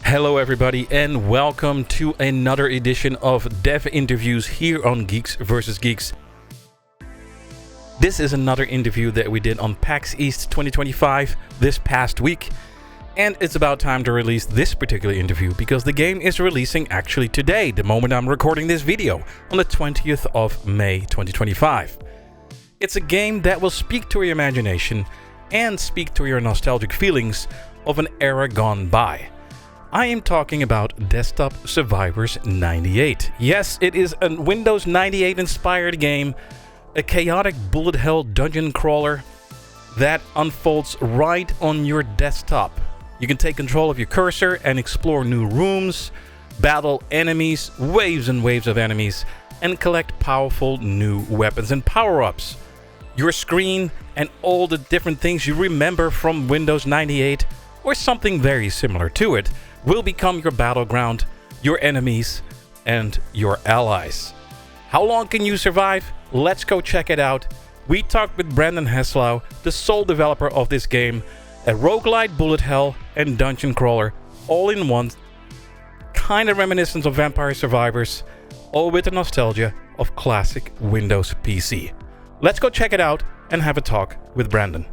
Hello everybody and welcome to another edition of Dev Interviews here on Geeks vs. Geeks. This is another interview that we did on PAX East 2025 this past week, and it's about time to release this particular interview because the game is releasing actually today, the moment I'm recording this video, on the 20th of May 2025. It's a game that will speak to your imagination and speak to your nostalgic feelings of an era gone by. I am talking about Desktop Survivors 98. Yes, it is a Windows 98 inspired game, a chaotic bullet hell dungeon crawler that unfolds right on your desktop. You can take control of your cursor and explore new rooms, battle enemies, waves and waves of enemies, and collect powerful new weapons and power-ups. Your screen and all the different things you remember from Windows 98 or something very similar to it will become your battleground, your enemies, and your allies. How long can you survive? Let's go check it out. We talked with Brandon Hesslau, the sole developer of this game, a roguelite bullet hell and dungeon crawler, all in one, kind of reminiscent of Vampire Survivors, all with the nostalgia of classic Windows PC. Let's go check it out and have a talk with Brandon.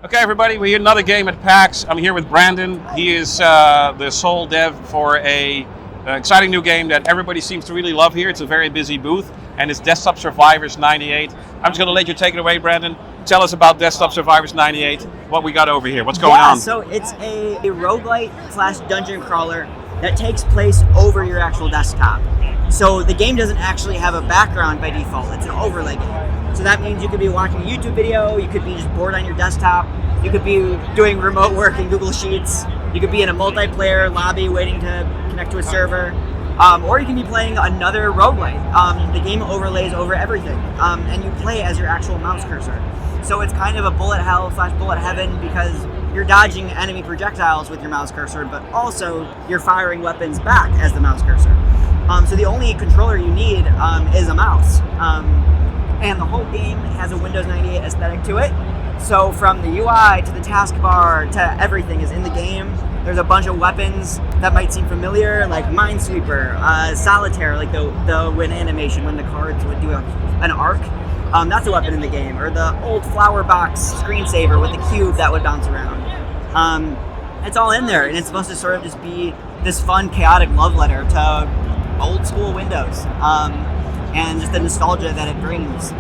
Okay, everybody, we're another game at PAX. I'm here with Brandon. He is the sole dev for an exciting new game that everybody seems to really love here. It's a very busy booth, and it's Desktop Survivors 98. I'm just going to let you take it away, Brandon. Tell us about Desktop Survivors 98, what we got over here, what's going on. So it's a roguelite slash dungeon crawler that takes place over your actual desktop. So the game doesn't actually have a background by default, it's an overlay game. So that means you could be watching a YouTube video, you could be just bored on your desktop, you could be doing remote work in Google Sheets, you could be in a multiplayer lobby waiting to connect to a server, or you can be playing another roguelite. The game overlays over everything, and you play as your actual mouse cursor. So it's kind of a bullet hell slash bullet heaven because you're dodging enemy projectiles with your mouse cursor, but also you're firing weapons back as the mouse cursor. So the only controller you need is a mouse. And the whole game has a Windows 98 aesthetic to it. So from the UI to the taskbar to everything is in the game. There's a bunch of weapons that might seem familiar, like Minesweeper, Solitaire, like the win animation when the cards would do an arc. That's a weapon in the game. Or the old flower box screensaver with the cube that would bounce around. It's all in there, and it's supposed to sort of just be this fun, chaotic love letter to old school Windows. And just the nostalgia that it brings.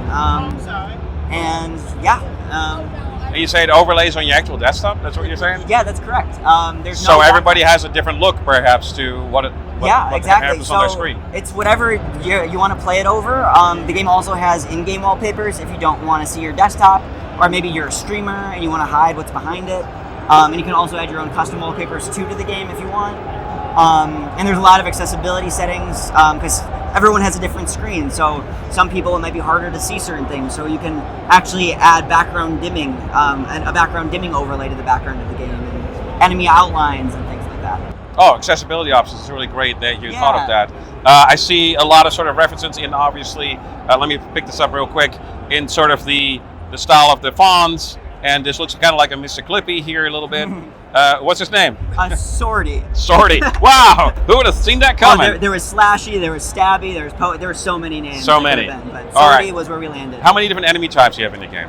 And you say it overlays on your actual desktop? That's what you're saying? Yeah, that's correct. There's so no everybody has a different look, perhaps, to what exactly. happens on their screen. It's whatever you want to play it over. The game also has in-game wallpapers if you don't want to see your desktop, or maybe you're a streamer and you want to hide what's behind it. And you can also add your own custom wallpapers to the game if you want. And there's a lot of accessibility settings because everyone has a different screen. So some people, it might be harder to see certain things. So you can actually add background dimming, and a background dimming overlay to the background of the game, and enemy outlines and things like that. Oh, accessibility options is really great that you thought of that. I see a lot of sort of references in, obviously, let me pick this up real quick, in sort of the style of the fonts. And this looks kind of like a Mr. Clippy here a little bit. What's his name? Sorty. Sorty. Wow. Who would have seen that coming? There was Slashy, there was Stabby, there were so many names. So many. But Sorty was where we landed. How many different enemy types do you have in the game?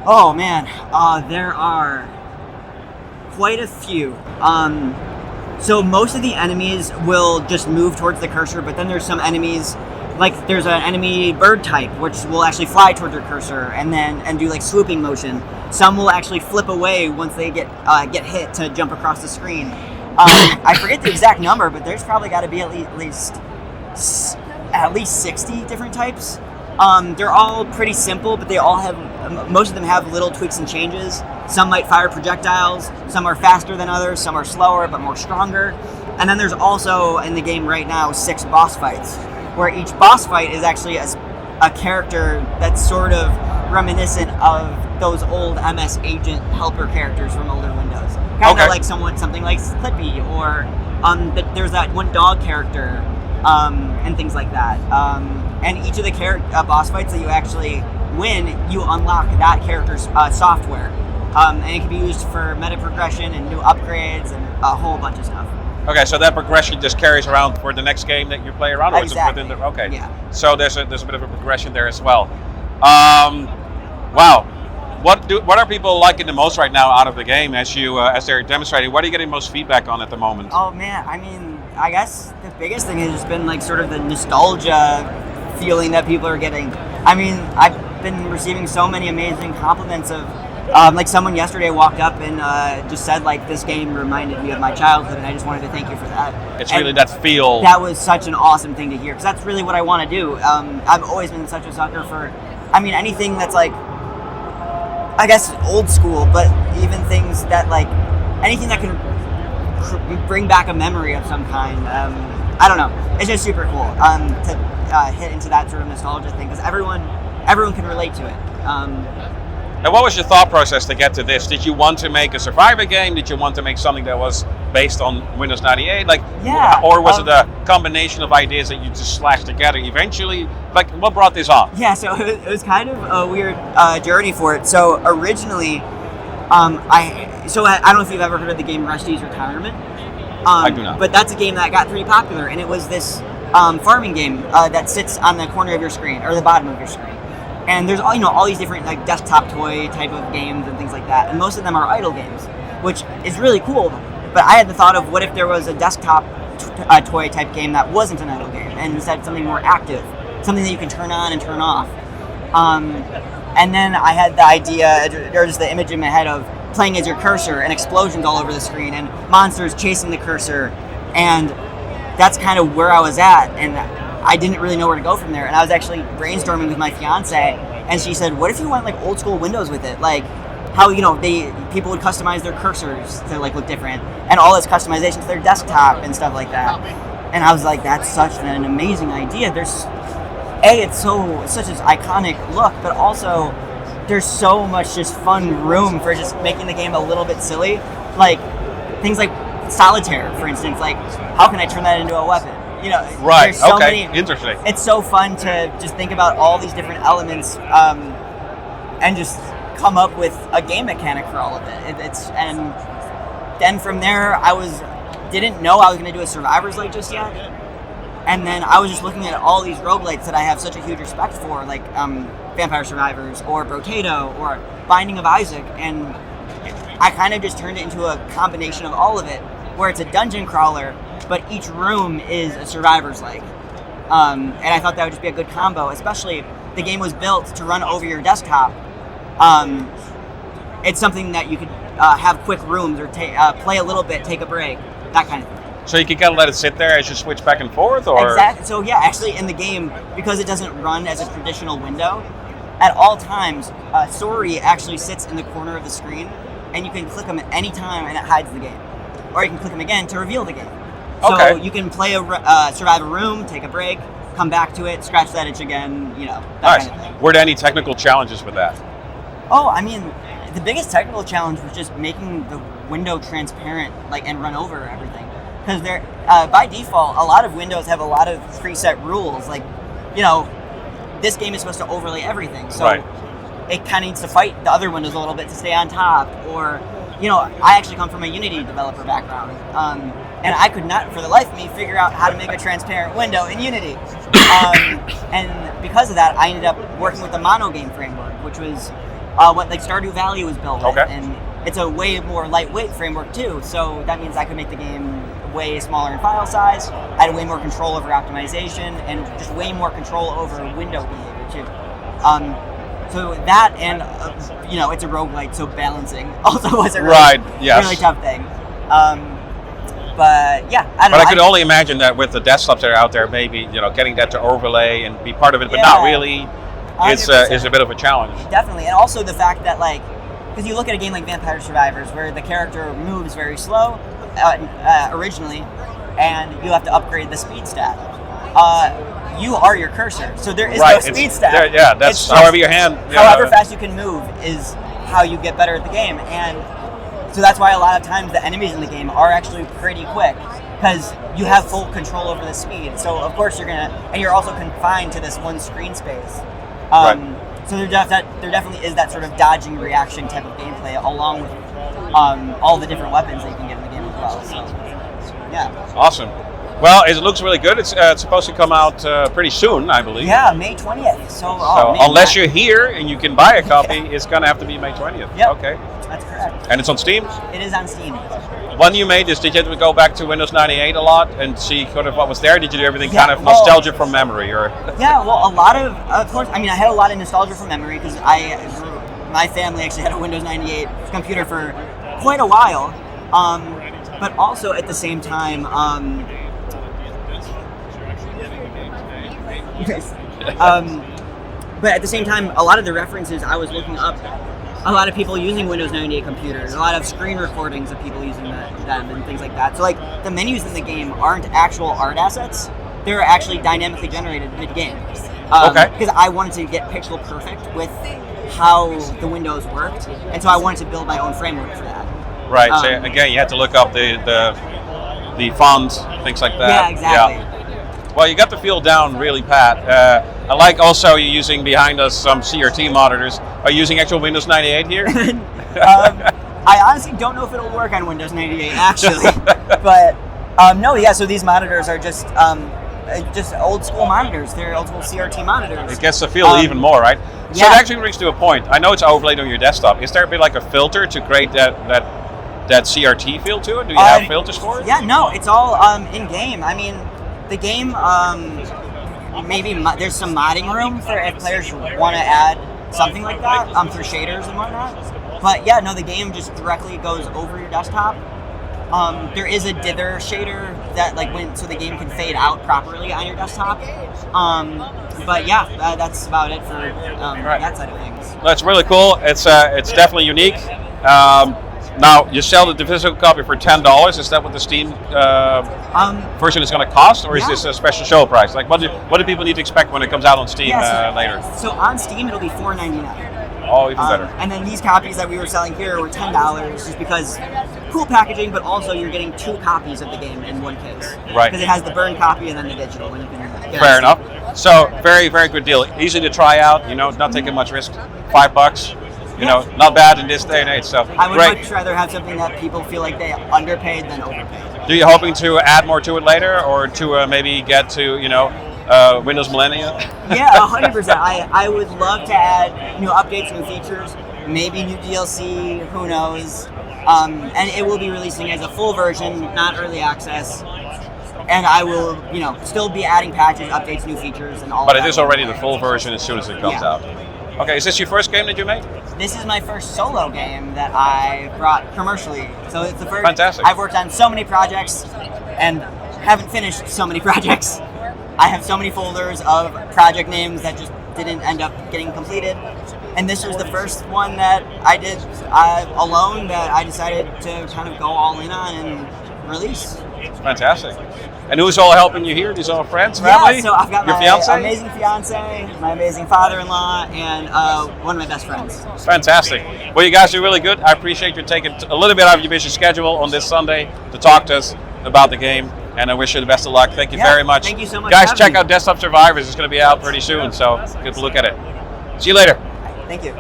Oh, man. There are quite a few. So most of the enemies will just move towards the cursor, but then there's some enemies, like there's an enemy bird type, which will actually fly towards your cursor and do like swooping motion. Some will actually flip away once they get hit to jump across the screen. I forget the exact number, but there's probably got to be at least 60 different types. They're all pretty simple, but they all have, most of them have little tweaks and changes. Some might fire projectiles, some are faster than others, some are slower but more stronger. And then there's also in the game right now 6 boss fights, where each boss fight is actually a character that's sort of reminiscent of those old MS Agent helper characters from older Windows. Kind of like something like Clippy, or there's that one dog character, and things like that. And each of the boss fights that you actually win, you unlock that character's software. And it can be used for meta progression and new upgrades and a whole bunch of stuff. Okay, so that progression just carries around for the next game that you play around, or exactly. Is it within the? Okay, yeah. So there's a bit of a progression there as well. Wow, what are people liking the most right now out of the game as they're demonstrating? What are you getting most feedback on at the moment? Oh man, I mean, I guess the biggest thing has just been like sort of the nostalgia feeling that people are getting. I mean, I've been receiving so many amazing compliments of. Like someone yesterday walked up and just said like this game reminded me of my childhood, and I just wanted to thank you for that. It's really that feel. That was such an awesome thing to hear, because that's really what I want to do. I've always been such a sucker for, I mean, anything that's like, I guess old school, but even things that like, anything that can bring back a memory of some kind. I don't know. It's just super cool to hit into that sort of nostalgia thing, because everyone can relate to it. And what was your thought process to get to this? Did you want to make a Survivor game? Did you want to make something that was based on Windows 98? Or was it a combination of ideas that you just slashed together eventually? Like, what brought this on? Yeah, so it was kind of a weird journey for it. So originally, I don't know if you've ever heard of the game Rusty's Retirement. I do not. But that's a game that got pretty popular, and it was this farming game that sits on the corner of your screen, or the bottom of your screen. And there's all these different like desktop toy type of games and things like that, and most of them are idle games, which is really cool. But I had the thought of, what if there was a desktop toy type game that wasn't an idle game, and instead something more active, something that you can turn on and turn off. And then I had the idea, there's the image in my head of playing as your cursor and explosions all over the screen and monsters chasing the cursor, and that's kind of where I was at, and I didn't really know where to go from there. And I was actually brainstorming with my fiance, and she said, what if you went like old school Windows with it? Like how, people would customize their cursors to like look different, and all this customization to their desktop and stuff like that. And I was like, that's such an amazing idea. It's such an iconic look, but also there's so much just fun room for just making the game a little bit silly. Like things like solitaire, for instance, like how can I turn that into a weapon? Right. So okay. many, interesting. It's so fun to just think about all these different elements, and just come up with a game mechanic for all of it. And then from there, didn't know I was going to do a Survivor's Light just yet. And then I was just looking at all these roguelites that I have such a huge respect for, like Vampire Survivors or Brotato or Binding of Isaac, and I kind of just turned it into a combination of all of it, where it's a dungeon crawler, but each room is a Survivor's Light. And I thought that would just be a good combo, especially the game was built to run over your desktop. it's something that you could have quick rooms or play a little bit, take a break, that kind of thing. So you can kind of let it sit there as you switch back and forth, or exactly. So yeah, actually in the game, because it doesn't run as a traditional window, at all times, story actually sits in the corner of the screen, and you can click them at any time, and it hides the game, or you can click them again to reveal the game. So you can play survive a room, take a break, come back to it, scratch that itch again, that nice. kind of thing. Were there any technical challenges with that? Oh, I mean, the biggest technical challenge was just making the window transparent, and run over everything. Because by default, a lot of windows have a lot of preset rules. This game is supposed to overlay everything, so it kind of needs to fight the other windows a little bit to stay on top. Or, I actually come from a Unity developer background, and I could not, for the life of me, figure out how to make a transparent window in Unity. And because of that, I ended up working with the monogame framework, which was what Stardew Valley was built with, and it's a way more lightweight framework too. So that means I could make the game way smaller in file size. I had way more control over optimization and just way more control over window behavior too. So that and it's a roguelite, so balancing also was a really tough thing. But yeah, I could only imagine that with the desktops that are out there, maybe getting that to overlay and be part of it, but not really, is a bit of a challenge. Definitely, and also the fact that because you look at a game like Vampire Survivors, where the character moves very slow originally, and you have to upgrade the speed stat. You are your cursor, so there is no speed stat. Yeah, that's however your hand. However fast you can move is how you get better at the game, and so that's why a lot of times the enemies in the game are actually pretty quick, because you have full control over the speed. So of course and you're also confined to this one screen space. So there definitely is that sort of dodging reaction type of gameplay, along with all the different weapons that you can get in the game as well. So yeah. Awesome. Well, it looks really good. It's supposed to come out pretty soon, I believe. Yeah, May 20th. So unless you're here and you can buy a copy, it's going to have to be May 20th. Yep. Okay. That's correct. And it's on Steam? It is on Steam. When you made this, did you have to go back to Windows 98 a lot and see kind of what was there? Did you do everything kind of nostalgia from memory? Or Yeah, well, a lot of course, I had a lot of nostalgia from memory, because my family actually had a Windows 98 computer for quite a while. But also at the same time, but at the same time, a lot of the references I was looking up, a lot of people using Windows 98 computers, a lot of screen recordings of people using them and things like that. So the menus in the game aren't actual art assets; they're actually dynamically generated mid-game. Because I wanted to get pixel perfect with how the windows worked, and so I wanted to build my own framework for that. Right. So again, you had to look up the fonts, things like that. Yeah, exactly. Yeah. Well, you got the feel down really, Pat. I like also you using behind us some CRT monitors. Are you using actual Windows 98 here? I honestly don't know if it'll work on Windows 98, actually. But no, yeah. So these monitors are just old school monitors. They're old school CRT monitors. It gets the feel even more, right? So that actually brings to a point. I know it's overlaid on your desktop. Is there a bit like a filter to create that CRT feel to it? Do you have filters for it? Yeah, no, it's all in game. The game, maybe there's some modding room for if players want to add something like that through shaders and whatnot. But yeah, no, the game just directly goes over your desktop. There is a dither shader that so the game can fade out properly on your desktop. But yeah, that's about it for that side of things. That's really cool. It's definitely unique. Now, you sell the physical copy for $10. Is that what the Steam version is going to cost, or is this a special show price? What do people need to expect when it comes out on Steam later? So on Steam, it'll be $4.99. Oh, even better. And then these copies that we were selling here were $10, just because cool packaging, but also you're getting 2 copies of the game in one case. Right. Because it has the burn copy and then the digital. And you can Fair enough. So very, very good deal. Easy to try out. Not taking much risk. $5. Not bad in this day and age. So I would much rather have something that people feel like they underpaid than overpaid. Do you hoping to add more to it later, or to maybe get to Windows Millennium? Yeah, 100%. I would love to add new updates, new features, maybe new DLC. Who knows? And it will be releasing as a full version, not early access. And I will, still be adding patches, updates, new features, and all. But it is already the full version as soon as it comes out. Okay, is this your first game that you made? This is my first solo game that I brought commercially. So it's the first. Fantastic. I've worked on so many projects and haven't finished so many projects. I have so many folders of project names that just didn't end up getting completed. And this was the first one that I did alone that I decided to kind of go all in on and release. Fantastic. And who's all helping you here? These all friends, family? Yeah, so I've got your my fiance? amazing fiance, my amazing father-in-law, and one of my best friends. Fantastic. Well, you guys are really good. I appreciate you taking a little bit out of your busy schedule on this Sunday to talk to us about the game. And I wish you the best of luck. Thank you very much. Thank you so much. Guys, check out Desktop Survivors. It's going to be out pretty soon, so get a look at it. See you later. Thank you.